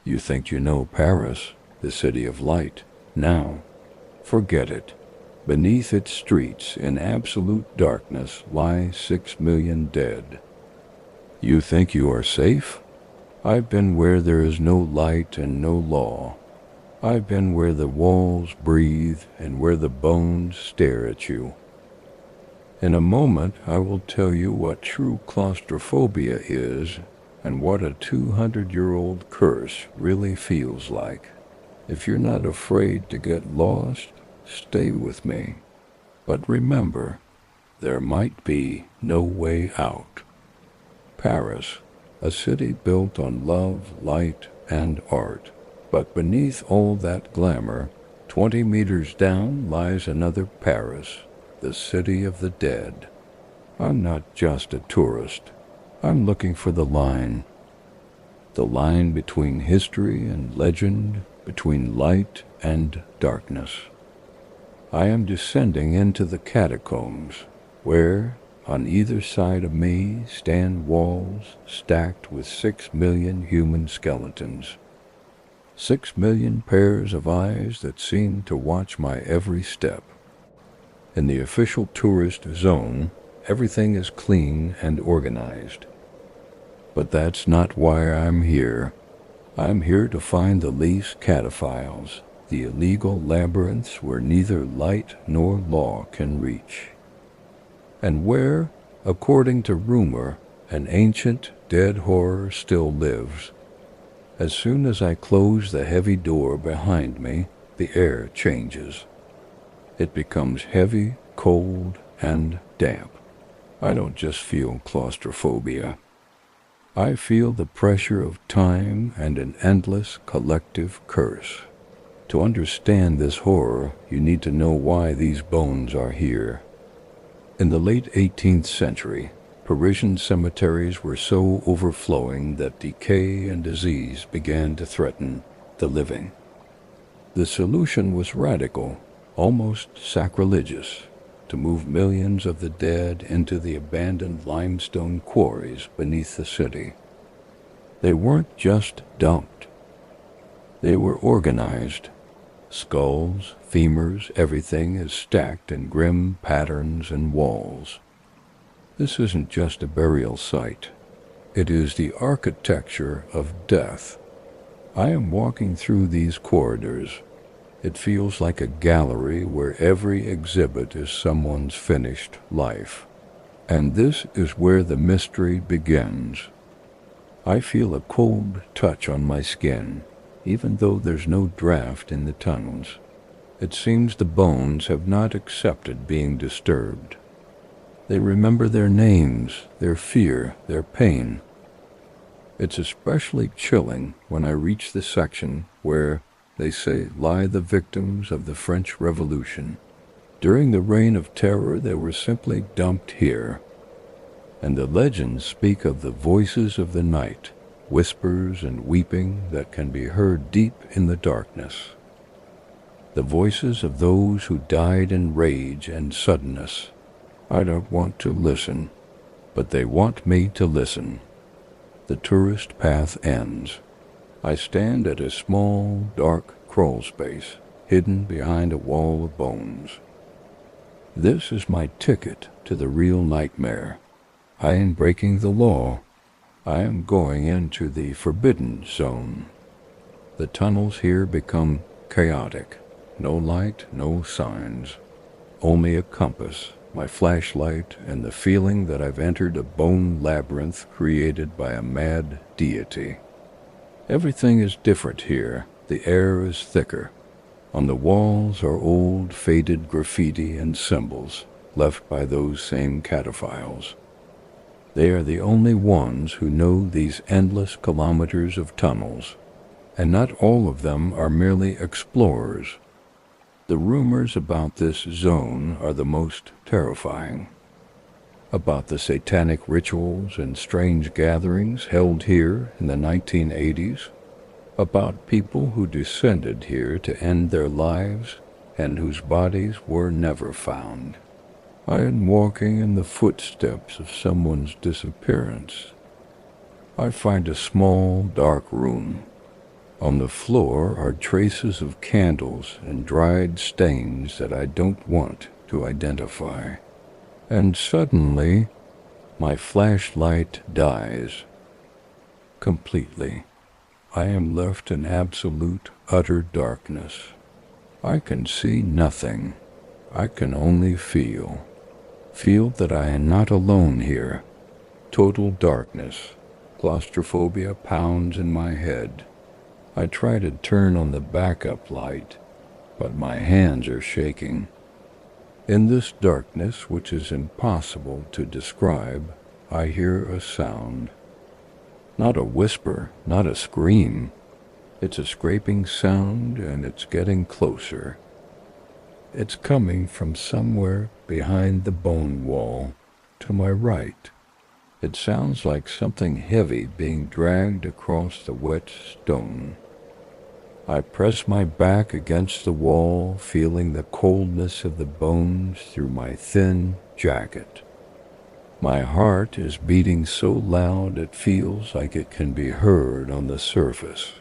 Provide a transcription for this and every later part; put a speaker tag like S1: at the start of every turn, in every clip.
S1: You think you know Paris, the city of light. Now, forget it. Beneath its streets, in absolute darkness, lie 6 million dead. You think you are safe? I've been where there is no light and no law. I've been where the walls breathe and where the bones stare at you. In a moment, I will tell you what true claustrophobia is and what a 200-year-old curse really feels like. If you're not afraid to get lost, stay with me. But remember, there might be no way out. Paris, a city built on love, light, and art. But beneath all that glamour, 20 meters down lies another Paris, the city of the dead. I'm not just a tourist. I'm looking for the line between history and legend, between light and darkness. I am descending into the catacombs, where, on either side of me, stand walls stacked with 6 million human skeletons. 6 million pairs of eyes that seem to watch my every step. In the official tourist zone, everything is clean and organized. But that's not why I'm here. I'm here to find the least Cataphiles, the illegal labyrinths where neither light nor law can reach. And where, according to rumor, an ancient dead horror still lives. As soon as I close the heavy door behind me, the air changes. It becomes heavy, cold, and damp. I don't just feel claustrophobia. I feel the pressure of time and an endless collective curse. To understand this horror, you need to know why these bones are here. In the late 18th century, Parisian cemeteries were so overflowing that decay and disease began to threaten the living. The solution was radical, almost sacrilegious, to move millions of the dead into the abandoned limestone quarries beneath the city. They weren't just dumped. They were organized. Skulls, femurs, everything is stacked in grim patterns and walls. This isn't just a burial site. It is the architecture of death. I am walking through these corridors. It feels like a gallery where every exhibit is someone's finished life. And this is where the mystery begins. I feel a cold touch on my skin, even though there's no draft in the tunnels. It seems the bones have not accepted being disturbed. They remember their names, their fear, their pain. It's especially chilling when I reach the section where, they say, lie the victims of the French Revolution. During the Reign of Terror, they were simply dumped here. And the legends speak of the voices of the night, whispers and weeping that can be heard deep in the darkness. The voices of those who died in rage and suddenness. I don't want to listen, but they want me to listen. The tourist path ends. I stand at a small, dark crawl space, hidden behind a wall of bones. This is my ticket to the real nightmare. I am breaking the law. I am going into the forbidden zone. The tunnels here become chaotic. No light, no signs. Only a compass, my flashlight, and the feeling that I've entered a bone labyrinth created by a mad deity. Everything is different here. The air is thicker. On the walls are old, faded graffiti and symbols left by those same cataphiles. They are the only ones who know these endless kilometers of tunnels, and not all of them are merely explorers. The rumors about this zone are the most terrifying. About the satanic rituals and strange gatherings held here in the 1980s, about people who descended here to end their lives and whose bodies were never found. I am walking in the footsteps of someone's disappearance. I find a small, dark room. On the floor are traces of candles and dried stains that I don't want to identify. And suddenly, my flashlight dies. Completely. I am left in absolute, utter darkness. I can see nothing. I can only feel. Feel that I am not alone here. Total darkness. Claustrophobia pounds in my head. I try to turn on the backup light, but my hands are shaking. In this darkness, which is impossible to describe, I hear a sound. Not a whisper, not a scream. It's a scraping sound, and it's getting closer. It's coming from somewhere behind the bone wall, to my right. It sounds like something heavy being dragged across the wet stone. I press my back against the wall, feeling the coldness of the bones through my thin jacket. My heart is beating so loud it feels like it can be heard on the surface.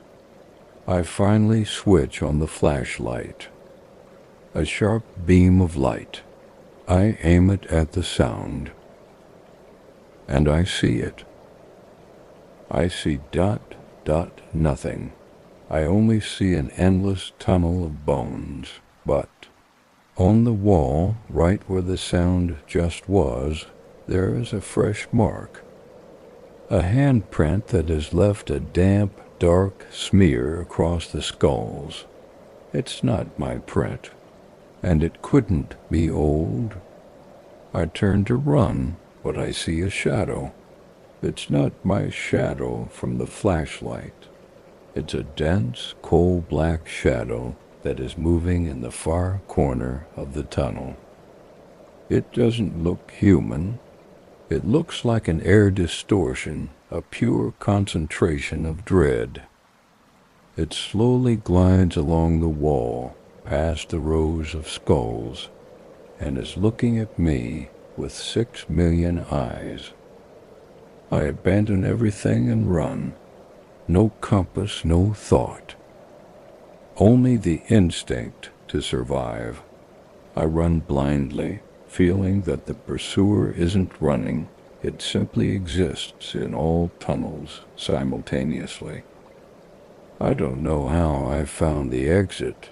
S1: I finally switch on the flashlight. A sharp beam of light. I aim it at the sound. And I see it. I see nothing. I only see an endless tunnel of bones, but on the wall, right where the sound just was, there is a fresh mark. A handprint that has left a damp, dark smear across the skulls. It's not my print, and it couldn't be old. I turn to run, but I see a shadow. It's not my shadow from the flashlight. It's a dense, coal-black shadow that is moving in the far corner of the tunnel. It doesn't look human. It looks like an air distortion, a pure concentration of dread. It slowly glides along the wall, past the rows of skulls, and is looking at me with 6 million eyes. I abandon everything and run. No compass, no thought. Only the instinct to survive. I run blindly, feeling that the pursuer isn't running. It simply exists in all tunnels simultaneously. I don't know how I found the exit.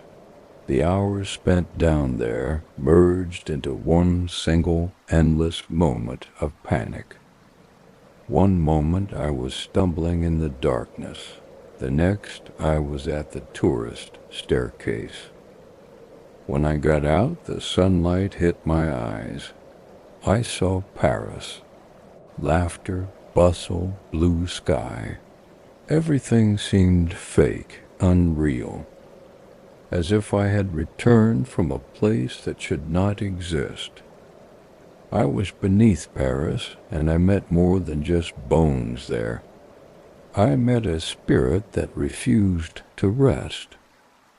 S1: The hours spent down there merged into one single, endless moment of panic. One moment I was stumbling in the darkness. The next I was at the tourist staircase. When I got out, the sunlight hit my eyes. I saw Paris. Laughter, bustle, blue sky. Everything seemed fake, unreal. As if I had returned from a place that should not exist. I was beneath Paris, and I met more than just bones there. I met a spirit that refused to rest,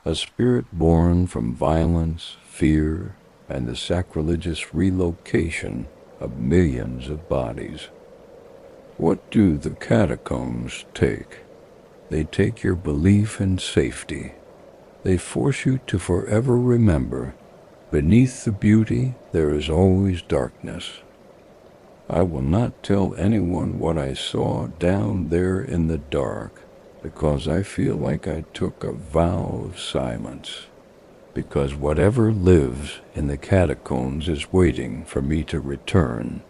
S1: a spirit born from violence, fear, and the sacrilegious relocation of millions of bodies. What do the catacombs take? They take your belief in safety. They force you to forever remember, beneath the beauty there is always darkness. I will not tell anyone what I saw down there in the dark, because I feel like I took a vow of silence, because whatever lives in the catacombs is waiting for me to return.